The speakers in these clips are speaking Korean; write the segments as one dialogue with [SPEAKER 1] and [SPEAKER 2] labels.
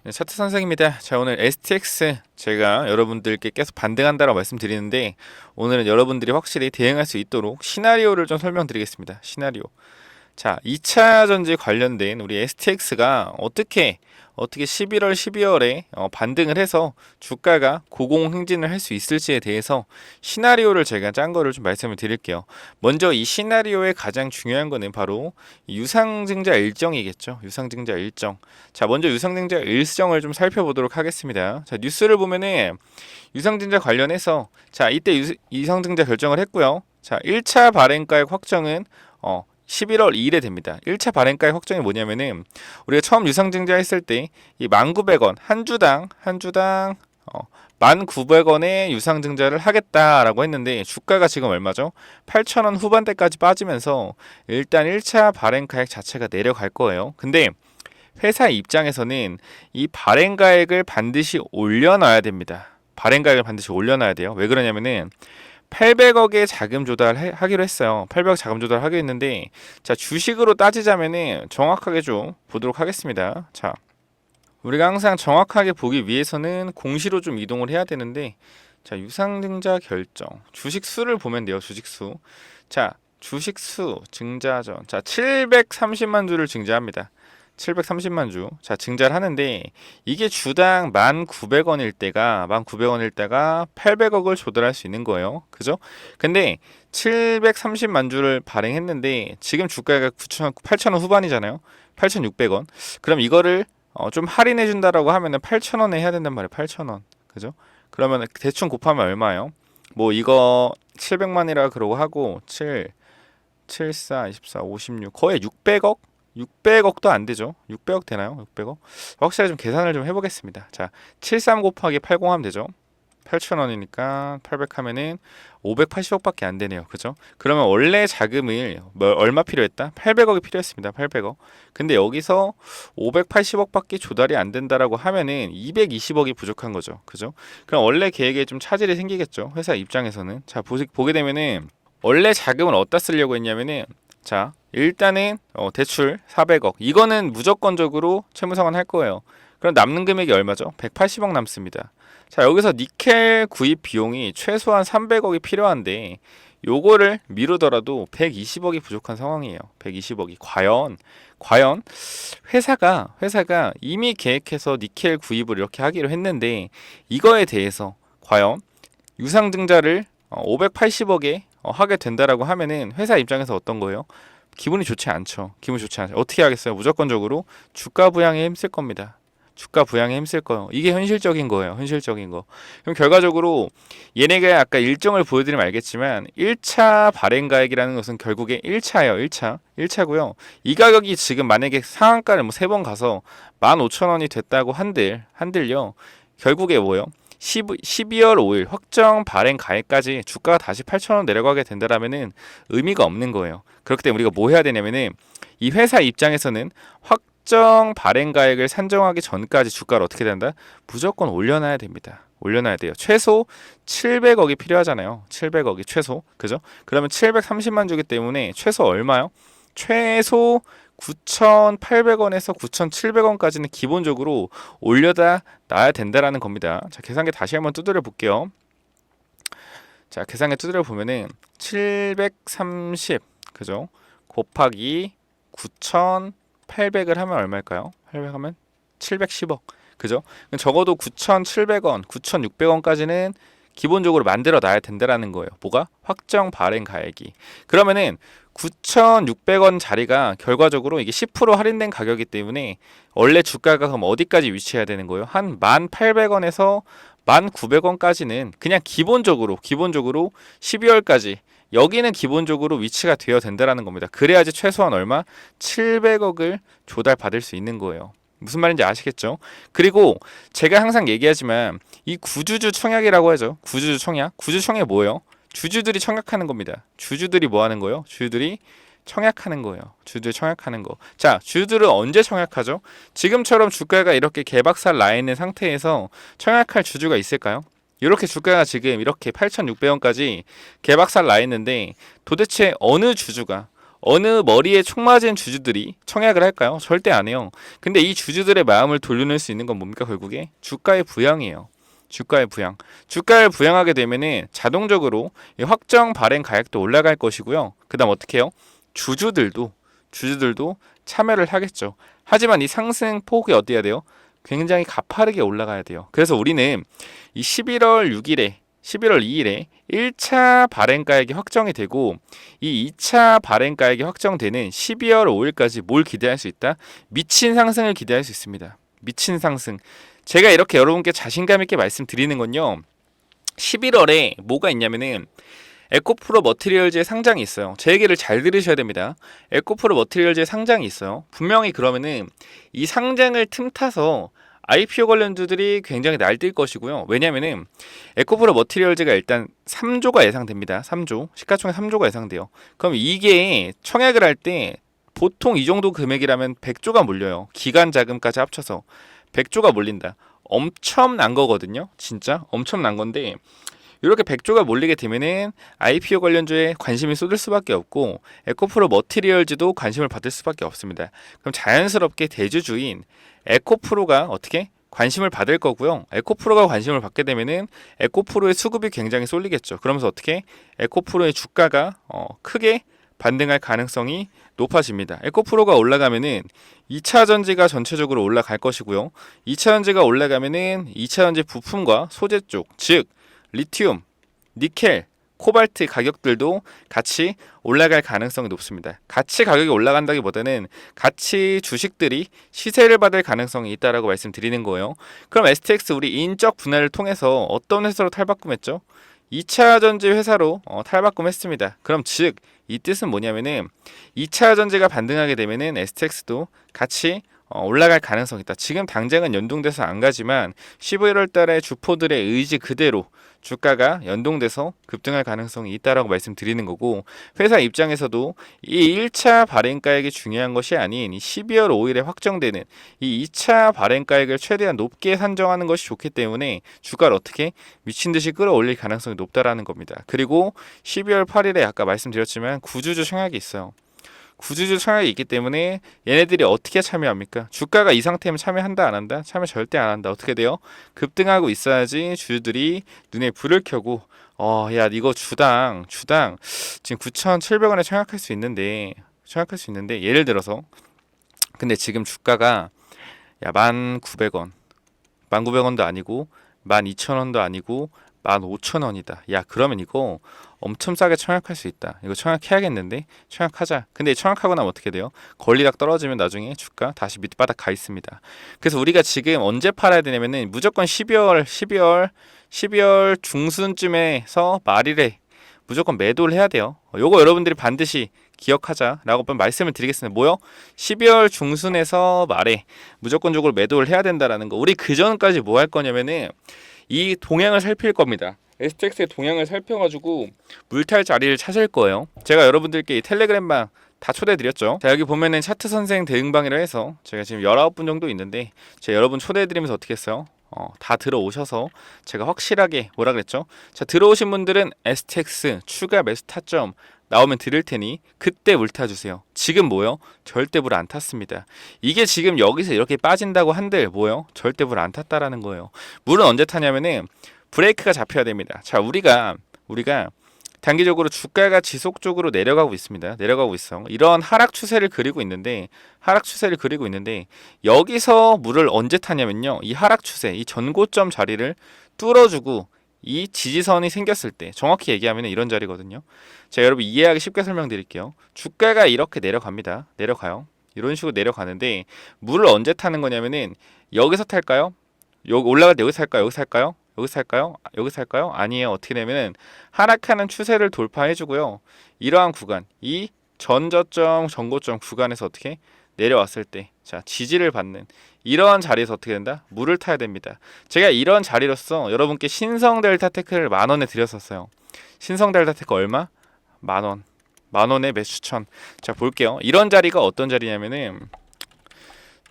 [SPEAKER 1] 네, 차트 선생입니다. 자, 오늘 STX 제가 여러분들께 계속 반등한다라고 말씀드리는데 오늘은 여러분들이 확실히 대응할 수 있도록 시나리오를 좀 설명드리겠습니다. 시나리오. 자, 2차 전지 관련된 우리 STX가 어떻게 11월, 12월에 반등을 해서 주가가 고공행진을 할 수 있을지에 대해서 시나리오를 제가 짠 거를 좀 말씀을 드릴게요. 먼저 이 시나리오의 가장 중요한 거는 바로 유상증자 일정이겠죠. 유상증자 일정. 자, 먼저 유상증자 일정을 좀 살펴보도록 하겠습니다. 자, 뉴스를 보면은 유상증자 관련해서 자, 이때 유상증자 결정을 했고요. 자, 1차 발행가액 확정은 11월 2일에 됩니다. 1차 발행가의 확정이 뭐냐면은 우리가 처음 유상증자 했을 때 이 1,900원 한 주당 1,900원의 유상증자를 하겠다라고 했는데 주가가 지금 얼마죠? 8,000원 후반대까지 빠지면서 일단 1차 발행가액 자체가 내려갈 거예요. 근데 회사 입장에서는 이 발행가액을 반드시 올려놔야 됩니다. 발행가액을 반드시 올려놔야 돼요. 왜 그러냐면은 800억의 자금 조달하기로 했어요. 800억 자금 조달하기로 했는데 자, 주식으로 따지자면은 정확하게 좀 보도록 하겠습니다. 자, 우리가 항상 정확하게 보기 위해서는 공시로 좀 이동을 해야 되는데 자, 유상증자 결정 주식 수를 보면 돼요. 주식 수. 자, 주식 수 증자전. 자, 730만 주를 증자합니다. 730만 주. 자, 증자를 하는데 이게 주당 1,900원일 때가 800억을 조달할 수 있는 거예요. 그죠? 근데 730만 주를 발행했는데 지금 주가가 8,000원 후반이잖아요. 8,600원. 그럼 이거를 좀 할인해 준다라고 하면은 8,000원에 해야 된단 말이에요. 8,000원. 그죠? 그러면 대충 곱하면 얼마예요? 뭐 이거 700만이라 그러고 하고 4, 24, 56 거의 600억? 600억도 안 되죠. 600억 되나요? 600억? 확실히 좀 계산을 좀 해보겠습니다. 자, 73 곱하기 80 하면 되죠. 8,000원이니까 800 하면은 580억밖에 안 되네요. 그죠? 그러면 원래 자금을 얼마 필요했다? 800억이 필요했습니다. 800억. 근데 여기서 580억밖에 조달이 안 된다라고 하면은 220억이 부족한 거죠. 그죠? 그럼 원래 계획에 좀 차질이 생기겠죠. 회사 입장에서는. 자, 보게 되면은 원래 자금을 어디다 쓰려고 했냐면은 자, 일단은 대출 400억 이거는 무조건적으로 채무상환 할 거예요. 그럼 남는 금액이 얼마죠? 180억 남습니다. 자, 여기서 니켈 구입 비용이 최소한 300억이 필요한데 요거를 미루더라도 120억이 부족한 상황이에요. 120억이 과연 회사가 이미 계획해서 니켈 구입을 이렇게 하기로 했는데 이거에 대해서 과연 유상증자를 580억에 하게 된다라고 하면은 회사 입장에서 어떤 거예요? 기분이 좋지 않죠. 어떻게 하겠어요? 무조건적으로 주가 부양에 힘쓸 겁니다. 주가 부양에 힘쓸 거예요. 이게 현실적인 거예요. 현실적인 거. 그럼 결과적으로 얘네가 아까 일정을 보여드리면 알겠지만 1차 발행가액이라는 것은 결국에 1차예요. 1차고요. 이 가격이 지금 만약에 상한가를 뭐 3번 가서 15,000원이 됐다고 한들요. 결국에 뭐예요? 12월 5일 확정 발행 가액까지 주가가 다시 8,000원 내려가게 된다라면은 의미가 없는 거예요. 그렇기 때문에 우리가 뭐 해야 되냐면은 이 회사 입장에서는 확정 발행 가액을 산정하기 전까지 주가를 어떻게 된다? 무조건 올려놔야 됩니다. 올려놔야 돼요. 최소 700억이 필요하잖아요. 700억이 최소. 그죠? 그러면 730만 주기 때문에 최소 얼마요? 최소 9,800원에서 9,700원까지는 기본적으로 올려다 놔야 된다라는 겁니다. 자, 계산기 다시 한번 두드려 볼게요. 자, 계산기 두드려 보면은 730 그죠? 곱하기 9,800을 하면 얼마일까요? 800 하면 710억. 그죠? 적어도 9,700원, 9,600원까지는 기본적으로 만들어 놔야 된다라는 거예요. 뭐가? 확정 발행 가액이. 그러면은 9,600원 자리가 결과적으로 이게 10% 할인된 가격이기 때문에 원래 주가가 그럼 어디까지 위치해야 되는 거예요? 한 1,800원에서 1,900원까지는 그냥 기본적으로 12월까지 여기는 기본적으로 위치가 되어야 된다라는 겁니다. 그래야지 최소한 얼마? 700억을 조달받을 수 있는 거예요. 무슨 말인지 아시겠죠? 그리고 제가 항상 얘기하지만 이 구주주 청약이라고 하죠. 구주주 청약. 구주주 청약이 뭐예요? 주주들이 청약하는 겁니다. 주주들이 뭐 하는 거예요? 주주들이 청약하는 거예요. 주주들 청약하는 거. 자, 주주들은 언제 청약하죠? 지금처럼 주가가 이렇게 개박살 나 있는 상태에서 청약할 주주가 있을까요? 이렇게 주가가 지금 이렇게 8,600원까지 개박살 나 있는데 도대체 어느 주주가 어느 머리에 총 맞은 주주들이 청약을 할까요? 절대 안 해요. 근데 이 주주들의 마음을 돌려낼 수 있는 건 뭡니까? 결국에 주가의 부양이에요. 주가의 부양. 주가를 부양하게 되면은 자동적으로 이 확정 발행 가액도 올라갈 것이고요. 그다음 어떻게 해요? 주주들도 참여를 하겠죠. 하지만 이 상승 폭이 어때야 돼요? 굉장히 가파르게 올라가야 돼요. 그래서 우리는 이 11월 6일에 11월 2일에 1차 발행가액이 확정이 되고 이 2차 발행가액이 확정되는 12월 5일까지 뭘 기대할 수 있다? 미친 상승을 기대할 수 있습니다. 미친 상승. 제가 이렇게 여러분께 자신감 있게 말씀드리는 건요. 11월에 뭐가 있냐면은 에코프로 머티리얼즈의 상장이 있어요. 제 얘기를 잘 들으셔야 됩니다. 에코프로 머티리얼즈의 상장이 있어요. 분명히 그러면은 이 상장을 틈타서 IPO 관련주들이 굉장히 날뛸 것이고요. 왜냐면은 에코프로 머티리얼즈가 일단 3조가 예상됩니다. 3조. 시가총액 3조가 예상돼요. 그럼 이게 청약을 할 때 보통 이 정도 금액이라면 100조가 몰려요. 기간 자금까지 합쳐서 100조가 몰린다. 엄청난 거거든요. 진짜 엄청난 건데 이렇게 100조가 몰리게 되면은 IPO 관련주에 관심이 쏟을 수밖에 없고 에코프로 머티리얼즈도 관심을 받을 수밖에 없습니다. 그럼 자연스럽게 대주주인 에코프로가 어떻게 관심을 받을 거고요. 에코프로가 관심을 받게 되면은 에코프로의 수급이 굉장히 쏠리겠죠. 그러면서 어떻게 에코프로의 주가가 크게 반등할 가능성이 높아집니다. 에코프로가 올라가면은 2차 전지가 전체적으로 올라갈 것이고요. 2차 전지가 올라가면은 2차 전지 부품과 소재 쪽, 즉 리튬, 니켈, 코발트 가격들도 같이 올라갈 가능성이 높습니다. 같이 가격이 올라간다기보다는 같이 주식들이 시세를 받을 가능성이 있다라고 말씀드리는 거예요. 그럼 STX 우리 인적 분할을 통해서 어떤 회사로 탈바꿈했죠? 2차 전지 회사로 탈바꿈했습니다. 그럼 즉 이 뜻은 뭐냐면은 2차 전지가 반등하게 되면은 STX도 같이 올라갈 가능성이 있다. 지금 당장은 연동돼서 안 가지만 11월 달에 주포들의 의지 그대로 주가가 연동돼서 급등할 가능성이 있다라고 말씀드리는 거고 회사 입장에서도 이 1차 발행가액이 중요한 것이 아닌 이 12월 5일에 확정되는 이 2차 발행가액을 최대한 높게 산정하는 것이 좋기 때문에 주가를 어떻게 미친 듯이 끌어올릴 가능성이 높다라는 겁니다. 그리고 12월 8일에 아까 말씀드렸지만 구주주 청약이 있어요. 구주주 청약이 있기 때문에 얘네들이 어떻게 참여합니까? 주가가 이 상태면 참여한다 안 한다? 참여 절대 안 한다. 어떻게 돼요? 급등하고 있어야지 주주들이 눈에 불을 켜고 야 이거 주당 지금 9,700원에 청약할 수 있는데 예를 들어서 근데 지금 주가가 야 1,900원 1,900원도 아니고 12,000원도 아니고 15,000원이다. 야 그러면 이거 엄청 싸게 청약할 수 있다. 이거 청약해야겠는데? 청약하자. 근데 청약하고 나면 어떻게 돼요? 권리락 떨어지면 나중에 주가 다시 밑바닥 가 있습니다. 그래서 우리가 지금 언제 팔아야 되냐면은 무조건 12월 중순쯤에서 말일에 무조건 매도를 해야 돼요. 요거 여러분들이 반드시 기억하자라고 말씀을 드리겠습니다. 뭐요? 12월 중순에서 말에 무조건적으로 매도를 해야 된다라는 거. 우리 그 전까지 뭐 할 거냐면은 이 동향을 살필 겁니다. STX의 동향을 살펴가지고 물탈 자리를 찾을 거예요. 제가 여러분들께 이 텔레그램방 다 초대해드렸죠. 자 여기 보면은 차트 선생 대응방이라 해서 제가 지금 19분 정도 있는데 제가 여러분 초대해드리면서 어떻게 했어요? 다 들어오셔서 제가 확실하게 뭐라 그랬죠? 자 들어오신 분들은 STX 추가 매수 타점 나오면 드릴 테니 그때 물 타주세요. 지금 뭐요? 절대 물 안 탔습니다. 이게 지금 여기서 이렇게 빠진다고 한들 뭐요? 절대 물 안 탔다라는 거예요. 물은 언제 타냐면은 브레이크가 잡혀야 됩니다. 자 우리가 단기적으로 주가가 지속적으로 내려가고 있습니다. 내려가고 있어. 이런 하락 추세를 그리고 있는데 여기서 물을 언제 타냐면요. 이 하락 추세, 이 전고점 자리를 뚫어주고 이 지지선이 생겼을 때 정확히 얘기하면 이런 자리거든요. 제가 여러분 이해하기 쉽게 설명드릴게요. 주가가 이렇게 내려갑니다. 내려가요. 이런 식으로 내려가는데 물을 언제 타는 거냐면은 여기서 탈까요? 여기 올라갈 때 여기서 살까요? 여기서 살까요? 여기서 살까요? 여기서 살까요? 아니에요. 어떻게 되면은 하락하는 추세를 돌파해주고요. 이러한 구간, 이 전저점, 전고점 구간에서 어떻게 내려왔을 때, 자 지지를 받는 이러한 자리에서 어떻게 된다? 물을 타야 됩니다. 제가 이런 자리로서 여러분께 신성 델타 테크를 10,000원에 드렸었어요. 신성 델타 테크 얼마? 10,000원. 10,000원에 매수 추천. 자 볼게요. 이런 자리가 어떤 자리냐면은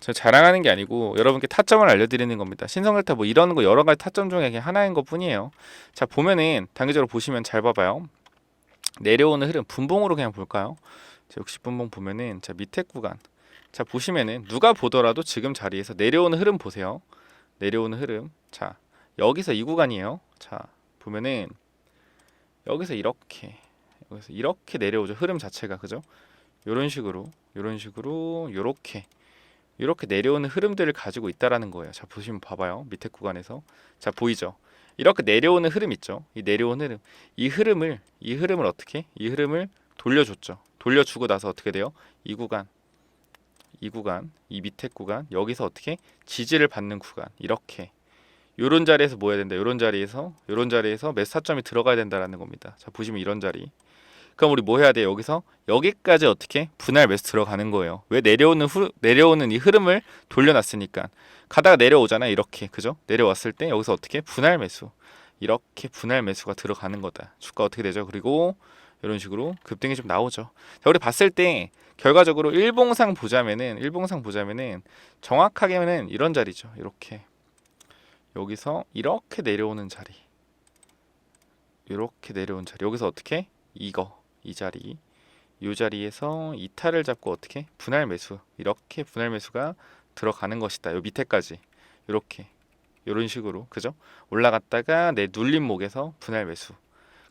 [SPEAKER 1] 저 자랑하는 게 아니고 여러분께 타점을 알려드리는 겁니다. 신성델타 뭐 이런 거 여러 가지 타점 중에 그냥 하나인 것 뿐이에요. 자 보면은 단계적으로 보시면 잘 봐봐요. 내려오는 흐름 분봉으로 그냥 볼까요? 자, 60분봉 보면은 자, 밑에 구간. 자, 보시면은 누가 보더라도 지금 자리에서 내려오는 흐름 보세요. 내려오는 흐름. 자, 여기서 이 구간이에요. 자, 보면은 여기서 이렇게 내려오죠. 흐름 자체가. 그죠? 요런 식으로 요렇게 내려오는 흐름들을 가지고 있다라는 거예요. 자, 보시면 봐봐요. 밑에 구간에서. 자, 보이죠? 이렇게 내려오는 흐름 있죠. 이 내려오는 흐름. 이 흐름을 어떻게? 이 흐름을 돌려줬죠. 돌려주고 나서 어떻게 돼요? 이 구간, 이 밑에 구간, 여기서 어떻게? 지지를 받는 구간. 이렇게. 요런 자리에서 뭐 해야 된다? 요런 자리에서 매수 타점이 들어가야 된다라는 겁니다. 자, 보시면 이런 자리. 그럼 우리 뭐 해야 돼요? 여기서 여기까지 어떻게 분할 매수 들어가는 거예요. 왜 내려오는 이 흐름을 돌려놨으니까 가다가 내려오잖아. 이렇게 그죠? 내려왔을 때 여기서 어떻게 분할 매수 이렇게 분할 매수가 들어가는 거다. 주가 어떻게 되죠? 그리고 이런 식으로 급등이 좀 나오죠. 자, 우리 봤을 때 결과적으로 일봉상 보자면은 정확하게는 이런 자리죠. 이렇게 여기서 이렇게 내려오는 자리. 여기서 어떻게? 이 자리, 이 자리에서 이탈을 잡고 어떻게 분할 매수 이렇게 분할 매수가 들어가는 것이다. 요 밑에까지 이렇게 이런 식으로 그죠? 올라갔다가 내 눌린 목에서 분할 매수.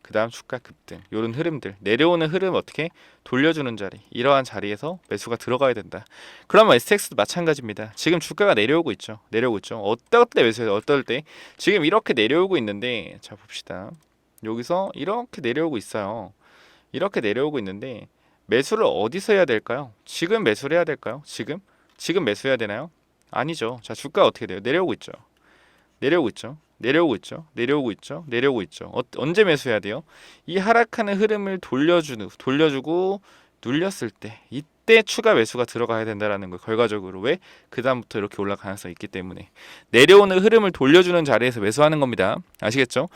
[SPEAKER 1] 그 다음 주가 급등. 이런 흐름들 내려오는 흐름 어떻게 돌려주는 자리 이러한 자리에서 매수가 들어가야 된다. 그러면 STX도 마찬가지입니다. 지금 주가가 내려오고 있죠. 어떨 때 매수해요? 어떨 때? 지금 이렇게 내려오고 있는데 자 봅시다. 여기서 이렇게 내려오고 있어요. 이렇게 내려오고 있는데 매수를 어디서 해야 될까요? 지금 매수를 해야 될까요? 지금 매수해야 되나요? 아니죠. 자, 주가 어떻게 돼요? 내려오고 있죠. 언제 매수해야 돼요? 이 하락하는 흐름을 돌려주고 눌렸을 때 이때 추가 매수가 들어가야 된다라는 거예요. 결과적으로 왜? 그 다음부터 이렇게 올라갈 가능성이 있기 때문에 내려오는 흐름을 돌려주는 자리에서 매수하는 겁니다. 아시겠죠?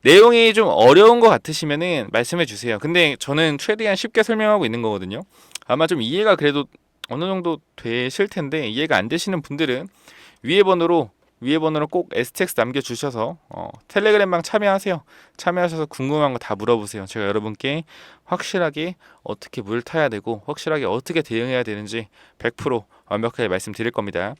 [SPEAKER 1] 내용이 좀 어려운 것 같으시면은 말씀해 주세요. 근데 저는 최대한 쉽게 설명하고 있는 거거든요. 아마 좀 이해가 그래도 어느 정도 되실 텐데 이해가 안 되시는 분들은 위에 번호로 꼭 STX 남겨주셔서 텔레그램방 참여하셔서 궁금한 거 다 물어보세요. 제가 여러분께 확실하게 어떻게 물 타야 되고 확실하게 어떻게 대응해야 되는지 100% 완벽하게 말씀드릴 겁니다.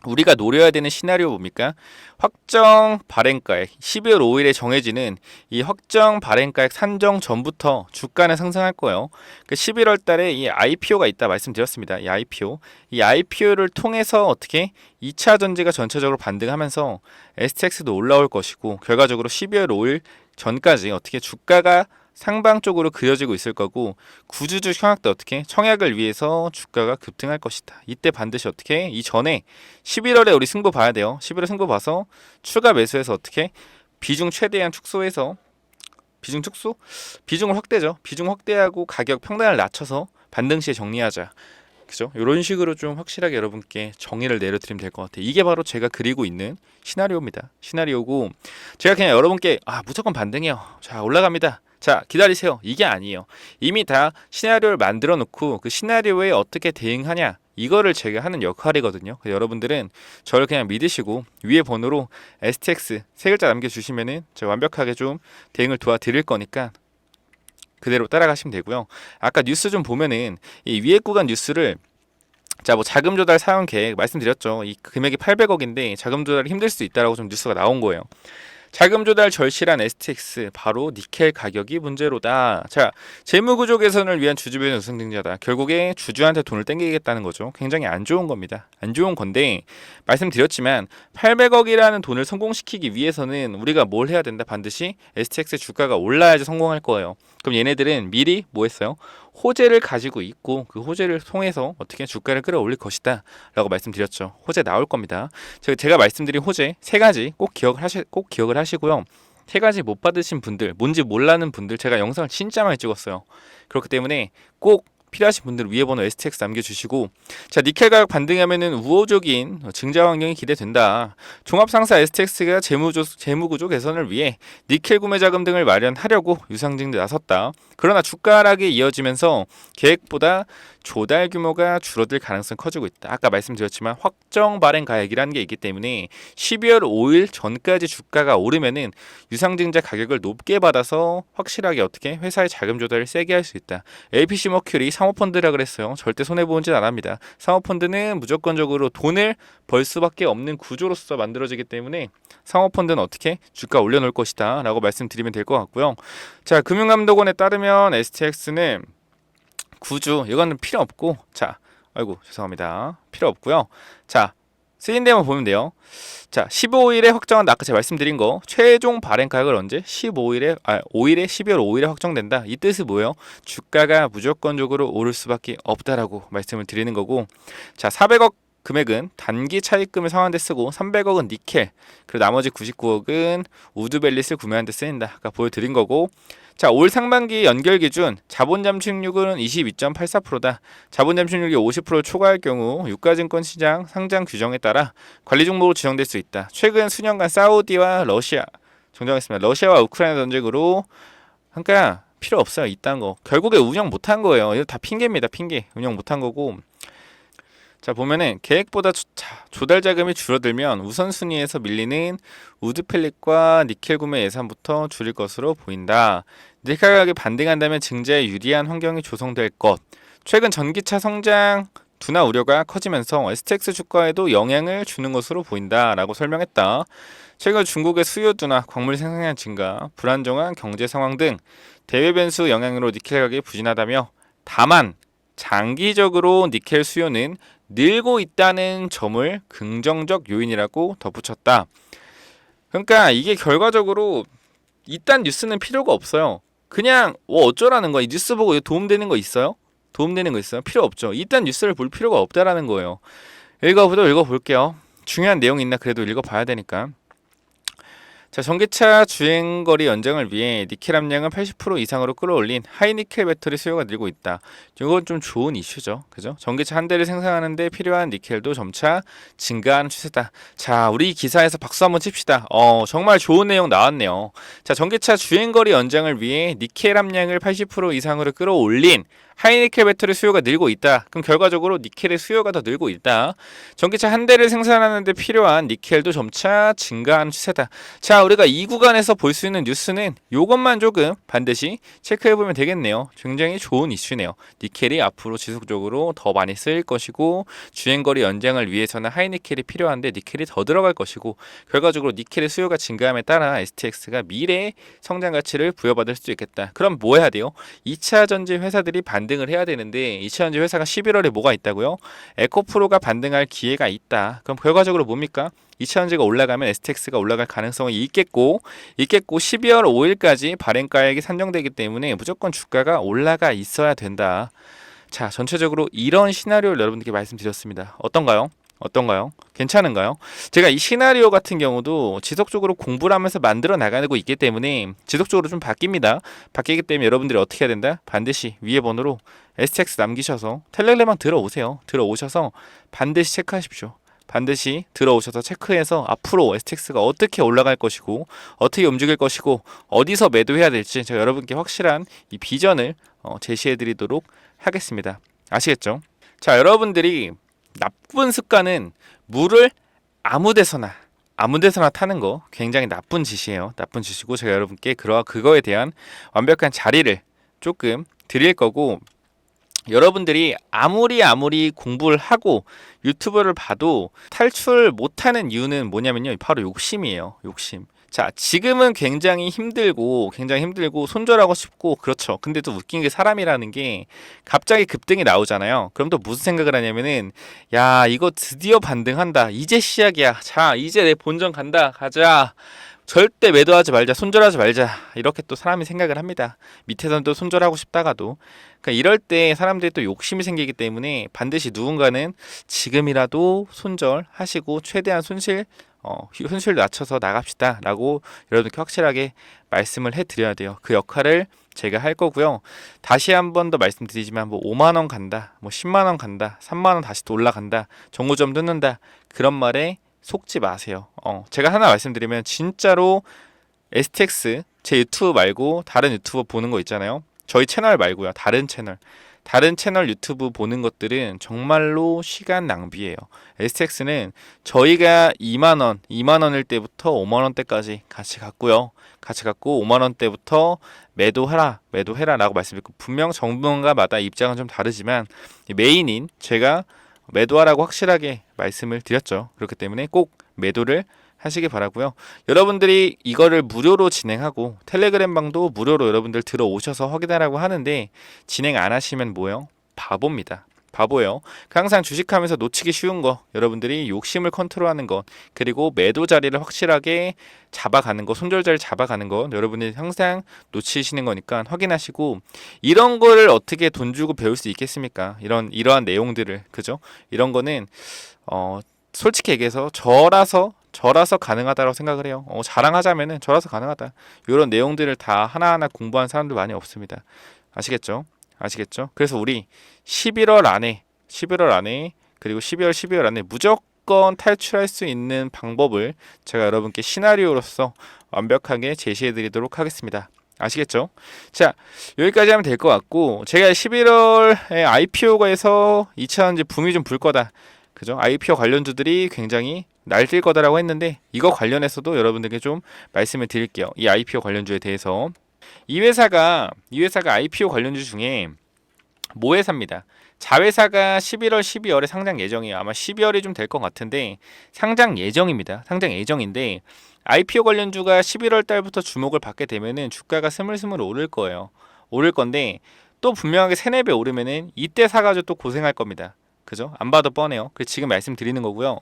[SPEAKER 1] 우리가 노려야 되는 시나리오 뭡니까? 확정 발행가액 12월 5일에 정해지는 이 확정 발행가액 산정 전부터 주가는 상승할 거예요. 그 11월 달에 이 IPO가 있다 말씀드렸습니다. 이 IPO를 통해서 어떻게 2차 전지가 전체적으로 반등하면서 STX도 올라올 것이고 결과적으로 12월 5일 전까지 어떻게 주가가 상방 쪽으로 그려지고 있을 거고 구주주 청약도 어떻게 청약을 위해서 주가가 급등할 것이다. 이때 반드시 어떻게 이전에 11월에 우리 승부 봐야 돼요. 11월 승부 봐서 추가 매수해서 어떻게 비중 최대한 축소해서 비중을 확대죠. 비중 확대하고 가격 평단을 낮춰서 반등 시에 정리하자. 그죠? 이런 식으로 좀 확실하게 여러분께 정의를 내려드리면 될 것 같아요. 이게 바로 제가 그리고 있는 시나리오입니다. 시나리오고 제가 그냥 여러분께 무조건 반등해요. 자, 올라갑니다. 자, 기다리세요. 이게 아니에요. 이미 다 시나리오를 만들어 놓고 그 시나리오에 어떻게 대응하냐 이거를 제가 하는 역할이거든요. 여러분들은 저를 그냥 믿으시고 위에 번호로 STX 세 글자 남겨주시면은 제가 완벽하게 좀 대응을 도와드릴 거니까 그대로 따라가시면 되고요. 아까 뉴스 좀 보면은 이 위에 구간 뉴스를 자, 뭐 자금 조달 사용 계획 말씀드렸죠. 이 금액이 800억인데 자금 조달이 힘들 수 있다라고 좀 뉴스가 나온 거예요. 자금 조달 절실한 STX 바로 니켈 가격이 문제로다. 자, 재무구조 개선을 위한 주주변 우승증자다. 결국에 주주한테 돈을 땡기겠다는 거죠. 굉장히 안 좋은 겁니다. 안 좋은 건데 말씀드렸지만 800억이라는 돈을 성공시키기 위해서는 우리가 뭘 해야 된다? 반드시 STX 주가가 올라야지 성공할 거예요. 그럼 얘네들은 미리 뭐 했어요? 호재를 가지고 있고 그 호재를 통해서 어떻게 주가를 끌어올릴 것이다 라고 말씀드렸죠. 호재 나올 겁니다. 제가 말씀드린 호재 세 가지 꼭 기억을 하시고요. 세 가지 못 받으신 분들, 뭔지 몰라는 분들 제가 영상을 진짜 많이 찍었어요. 그렇기 때문에 꼭 필요하신 분들 위에 번호 STX 남겨주시고 자, 니켈 가격 반등하면은 우호적인 증자 환경이 기대된다. 종합상사 STX가 재무구조 개선을 위해 니켈 구매 자금 등을 마련하려고 유상증자 나섰다. 그러나 주가 하락이 이어지면서 계획보다 조달 규모가 줄어들 가능성이 커지고 있다. 아까 말씀드렸지만 확정 발행 가액이라는 게 있기 때문에 12월 5일 전까지 주가가 오르면은 유상증자 가격을 높게 받아서 확실하게 어떻게 회사의 자금 조달을 세게 할 수 있다. LPC 머큐리 사모펀드라 그랬어요. 절대 손해보는 짓 안 합니다. 사모펀드는 무조건적으로 돈을 벌 수밖에 없는 구조로서 만들어지기 때문에 사모펀드는 어떻게 주가 올려놓을 것이다 라고 말씀드리면 될 것 같고요. 자, 금융감독원에 따르면 STX는 구주 이거는 필요 없고, 자, 아이고 죄송합니다. 필요 없고요. 자, 쓰인 데만 보면 돼요. 자, 15일에 확정한다. 아까 제가 말씀드린 거 최종 발행 가격을 언제? 5일에 12월 5일에 확정된다. 이 뜻이 뭐예요? 주가가 무조건적으로 오를 수밖에 없다라고 말씀을 드리는 거고, 자, 400억 금액은 단기 차입금을 상환 데 쓰고 300억은 니켈, 그리고 나머지 99억은 우드벨릿을 구매하는 데 쓰인다. 아까 보여드린 거고, 자, 올 상반기 연결 기준 자본 잠식률은 22.84%다. 자본 잠식률이 50%를 초과할 경우 유가증권 시장 상장 규정에 따라 관리 종목으로 지정될 수 있다. 최근 수년간 사우디와 러시아 정정했습니다. 러시아와 우크라이나 전쟁으로 그러니까 필요 없어요. 이딴 거. 결국에 운영 못한 거예요. 이거 다 핑계입니다. 핑계. 운영 못한 거고. 자, 보면은 계획보다 조달 자금이 줄어들면 우선순위에서 밀리는 우드펠릿과 니켈 구매 예산부터 줄일 것으로 보인다. 니켈 가격이 반등한다면 증자에 유리한 환경이 조성될 것. 최근 전기차 성장 둔화 우려가 커지면서 STX 주가에도 영향을 주는 것으로 보인다라고 설명했다. 최근 중국의 수요 둔화, 광물 생산량 증가, 불안정한 경제 상황 등 대외 변수 영향으로 니켈 가격이 부진하다며, 다만 장기적으로 니켈 수요는 늘고 있다는 점을 긍정적 요인이라고 덧붙였다. 그러니까 이게 결과적으로 이딴 뉴스는 필요가 없어요. 그냥 어쩌라는 거야. 이 뉴스 보고 도움되는 거 있어요? 도움되는 거 있어요? 필요 없죠. 이딴 뉴스를 볼 필요가 없다라는 거예요. 읽어볼게요. 중요한 내용이 있나 그래도 읽어봐야 되니까. 자, 전기차 주행거리 연장을 위해 니켈 함량을 80% 이상으로 끌어올린 하이니켈 배터리 수요가 늘고 있다. 이건 좀 좋은 이슈죠. 그죠? 전기차 한 대를 생산하는데 필요한 니켈도 점차 증가하는 추세다. 자, 우리 기사에서 박수 한번 칩시다. 정말 좋은 내용 나왔네요. 자, 전기차 주행거리 연장을 위해 니켈 함량을 80% 이상으로 끌어올린 하이니켈 배터리 수요가 늘고 있다. 그럼 결과적으로 니켈의 수요가 더 늘고 있다. 전기차 한 대를 생산하는데 필요한 니켈도 점차 증가하는 추세다. 자, 우리가 이 구간에서 볼 수 있는 뉴스는 이것만 조금 반드시 체크해보면 되겠네요. 굉장히 좋은 이슈네요. 니켈이 앞으로 지속적으로 더 많이 쓰일 것이고, 주행거리 연장을 위해서는 하이니켈이 필요한데 니켈이 더 들어갈 것이고, 결과적으로 니켈의 수요가 증가함에 따라 STX가 미래의 성장 가치를 부여받을 수 있겠다. 그럼 뭐 해야 돼요? 2차 전지 회사들이 반등을 해야 되는데 2차 전지 회사가 11월에 뭐가 있다고요? 에코프로가 반등할 기회가 있다. 그럼 결과적으로 뭡니까? 2차 전지가 올라가면 STX가 올라갈 가능성이 있겠고 12월 5일까지 발행가액이 산정되기 때문에 무조건 주가가 올라가 있어야 된다. 자, 전체적으로 이런 시나리오를 여러분들께 말씀드렸습니다. 어떤가요? 괜찮은가요? 제가 이 시나리오 같은 경우도 지속적으로 공부를 하면서 만들어 나가고 있기 때문에 지속적으로 좀 바뀝니다. 바뀌기 때문에 여러분들이 어떻게 해야 된다? 반드시 위에 번호로 STX 남기셔서 텔레그램 들어오세요. 들어오셔서 반드시 체크하십시오. 반드시 들어오셔서 체크해서 앞으로 STX가 어떻게 올라갈 것이고 어떻게 움직일 것이고 어디서 매도해야 될지 제가 여러분께 확실한 이 비전을 제시해 드리도록 하겠습니다. 아시겠죠? 자, 여러분들이 나쁜 습관은 물을 아무 데서나 타는 거 굉장히 나쁜 짓이에요. 나쁜 짓이고 제가 여러분께 그거에 대한 완벽한 자리를 조금 드릴 거고, 여러분들이 아무리 공부를 하고 유튜브를 봐도 탈출 못하는 이유는 뭐냐면요, 바로 욕심이에요. 욕심. 자, 지금은 굉장히 힘들고 손절하고 싶고 그렇죠. 근데 또 웃긴 게 사람이라는 게 갑자기 급등이 나오잖아요. 그럼 또 무슨 생각을 하냐면은, 야, 이거 드디어 반등한다. 이제 시작이야. 자, 이제 내 본전 간다. 가자. 절대 매도하지 말자, 손절하지 말자, 이렇게 또 사람이 생각을 합니다. 밑에서는 또 손절하고 싶다가도. 그러니까 이럴 때 사람들이 또 욕심이 생기기 때문에 반드시 누군가는 지금이라도 손절하시고 최대한 손실 낮춰서 나갑시다 라고 여러분께 확실하게 말씀을 해드려야 돼요. 그 역할을 제가 할 거고요. 다시 한 번 더 말씀드리지만 5만원 간다, 10만원 간다, 3만원 다시 또 올라간다, 정고점 뜯는다, 그런 말에 속지 마세요. 제가 하나 말씀드리면, 진짜로 STX 제 유튜브 말고 다른 유튜버 보는 거 있잖아요. 저희 채널 말고요. 다른 다른 채널 유튜브 보는 것들은 정말로 시간 낭비예요. STX는 저희가 2만 원일 때부터 5만 원대까지 같이 갔고요. 같이 갔고 5만 원대부터 매도해라라고 말씀드렸고, 분명 전문가마다 입장은 좀 다르지만 메인인 제가 매도하라고 확실하게 말씀을 드렸죠. 그렇기 때문에 꼭 매도를 하시기 바라고요. 여러분들이 이거를 무료로 진행하고 텔레그램 방도 무료로 여러분들 들어오셔서 확인하라고 하는데 진행 안 하시면 뭐예요? 바보입니다. 바보예요. 항상 주식하면서 놓치기 쉬운 거, 여러분들이 욕심을 컨트롤하는 것, 그리고 매도 자리를 확실하게 잡아가는 거, 손절 자리 잡아가는 것, 여러분들이 항상 놓치시는 거니까 확인하시고, 이런 거를 어떻게 돈 주고 배울 수 있겠습니까? 이러한 내용들을, 그죠? 이런 거는 솔직히 얘기해서 저라서 가능하다고 생각을 해요. 자랑하자면은 저라서 가능하다. 이런 내용들을 다 하나하나 공부한 사람들 많이 없습니다. 아시겠죠? 그래서 우리 11월 안에 그리고 12월 안에 무조건 탈출할 수 있는 방법을 제가 여러분께 시나리오로서 완벽하게 제시해 드리도록 하겠습니다. 아시겠죠? 자, 여기까지 하면 될 것 같고, 제가 11월에 IPO가 해서 2차전지 이제 붐이 좀 불 거다. 그죠? IPO 관련주들이 굉장히 날뛸 거다라고 했는데, 이거 관련해서도 여러분들께 좀 말씀을 드릴게요. 이 IPO 관련주에 대해서. 이 회사가 IPO 관련주 중에 모회사입니다. 자회사가 11월, 12월에 상장 예정이에요. 아마 12월이 좀 될 것 같은데 상장 예정입니다. 상장 예정인데 IPO 관련주가 11월 달부터 주목을 받게 되면은 주가가 스물스물 오를 거예요. 오를 건데 또 분명하게 3, 4배 오르면은 이때 사가지고 또 고생할 겁니다. 그죠? 안 봐도 뻔해요. 그래서 지금 말씀드리는 거고요.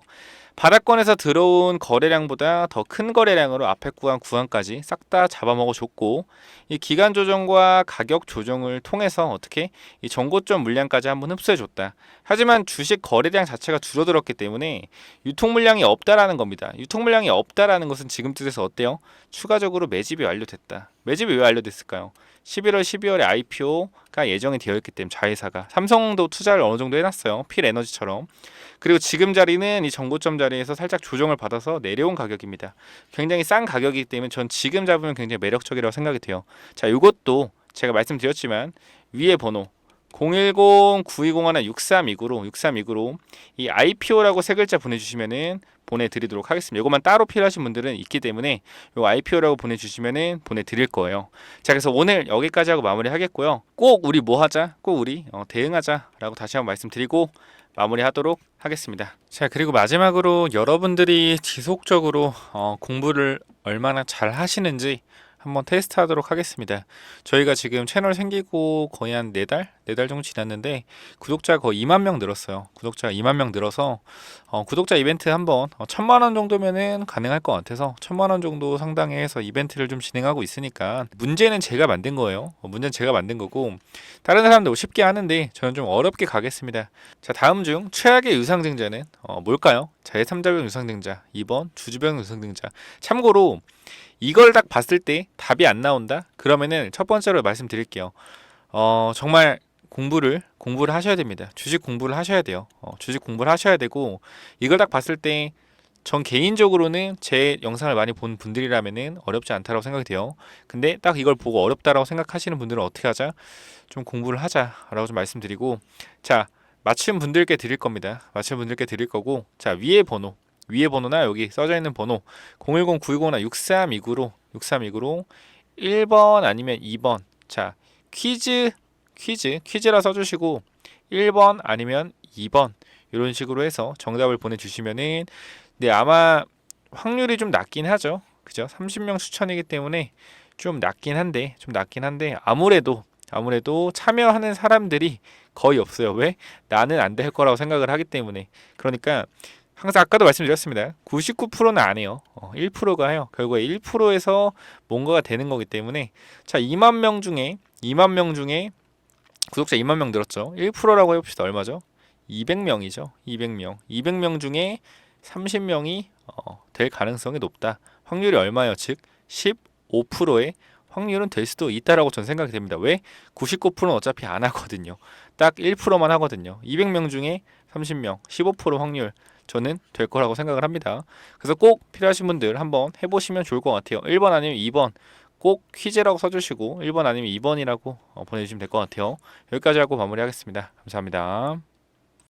[SPEAKER 1] 바닥권에서 들어온 거래량보다 더 큰 거래량으로 앞에 구간까지 싹 다 잡아먹어 줬고, 이 기간 조정과 가격 조정을 통해서 어떻게 이 전고점 물량까지 한번 흡수해 줬다. 하지만 주식 거래량 자체가 줄어들었기 때문에 유통 물량이 없다라는 겁니다. 유통 물량이 없다라는 것은 지금 뜻에서 어때요? 추가적으로 매집이 완료됐다. 매집이 왜 완료됐을까요? 11월, 12월에 IPO가 예정이 되어 있기 때문에 자회사가 삼성도 투자를 어느 정도 해놨어요. 필에너지처럼. 그리고 지금 자리는 이 전고점 자리에서 살짝 조정을 받아서 내려온 가격입니다. 굉장히 싼 가격이기 때문에 전 지금 잡으면 굉장히 매력적이라고 생각이 돼요. 자, 이것도 제가 말씀드렸지만 위에 번호 010-9201-6329로 이 IPO라고 세 글자 보내주시면은 보내드리도록 하겠습니다. 이것만 따로 필요하신 분들은 있기 때문에 이 IPO라고 보내주시면은 보내드릴 거예요. 자, 그래서 오늘 여기까지 하고 마무리하겠고요. 꼭 우리 뭐 하자? 꼭 우리 대응하자라고 다시 한번 말씀드리고 마무리하도록 하겠습니다. 자, 그리고 마지막으로 여러분들이 지속적으로 공부를 얼마나 잘 하시는지 한번 테스트하도록 하겠습니다. 저희가 지금 채널 생기고 거의 한 4달 정도 지났는데 구독자 거의 2만 명 늘었어요. 구독자가 2만 명 늘어서 구독자 이벤트 한번 1,000만 원 정도면은 가능할 것 같아서 1,000만 원 정도 상당히 해서 이벤트를 좀 진행하고 있으니까, 문제는 제가 만든 거예요. 문제는 제가 만든 거고 다른 사람들 쉽게 하는데 저는 좀 어렵게 가겠습니다. 자, 다음 중 최악의 유상증자는 뭘까요? 제3자병 유상증자, 2번 주주병 유상증자. 참고로 이걸 딱 봤을 때 답이 안 나온다? 그러면은 첫 번째로 말씀드릴게요. 정말 공부를 하셔야 됩니다. 주식 공부를 하셔야 돼요. 주식 공부를 하셔야 되고, 이걸 딱 봤을 때 전 개인적으로는 제 영상을 많이 본 분들이라면은 어렵지 않다라고 생각이 돼요. 근데 딱 이걸 보고 어렵다라고 생각하시는 분들은 어떻게 하자? 좀 공부를 하자라고 좀 말씀드리고, 자, 맞춘 분들께 드릴 겁니다. 맞춘 분들께 드릴 거고, 자, 위에 번호나 여기 써져 있는 번호 010-9201-6329로 1번 아니면 2번, 자, 퀴즈라 써주시고 1번 아니면 2번 이런 식으로 해서 정답을 보내주시면은, 네, 아마 확률이 좀 낮긴 하죠. 그죠? 30명 추천이기 때문에 좀 낮긴 한데 아무래도 참여하는 사람들이 거의 없어요. 왜? 나는 안 될 거라고 생각을 하기 때문에. 그러니까 항상 아까도 말씀드렸습니다. 99%는 안 해요. 1%가 해요. 결국에 1%에서 뭔가가 되는 거기 때문에, 자, 2만 명 중에 구독자 2만 명 늘었죠. 1%라고 해봅시다. 얼마죠? 200명이죠. 200명 중에 30명이 될 가능성이 높다. 확률이 얼마예요? 즉 15%의 확률은 될 수도 있다라고 저는 생각이 됩니다. 왜? 99%는 어차피 안 하거든요. 딱 1%만 하거든요. 200명 중에 30명, 15% 확률, 저는 될 거라고 생각을 합니다. 그래서 꼭 필요하신 분들 한번 해보시면 좋을 것 같아요. 1번 아니면 2번 꼭 퀴즈라고 써주시고 1번 아니면 2번이라고 보내주시면 될 것 같아요. 여기까지 하고 마무리하겠습니다. 감사합니다.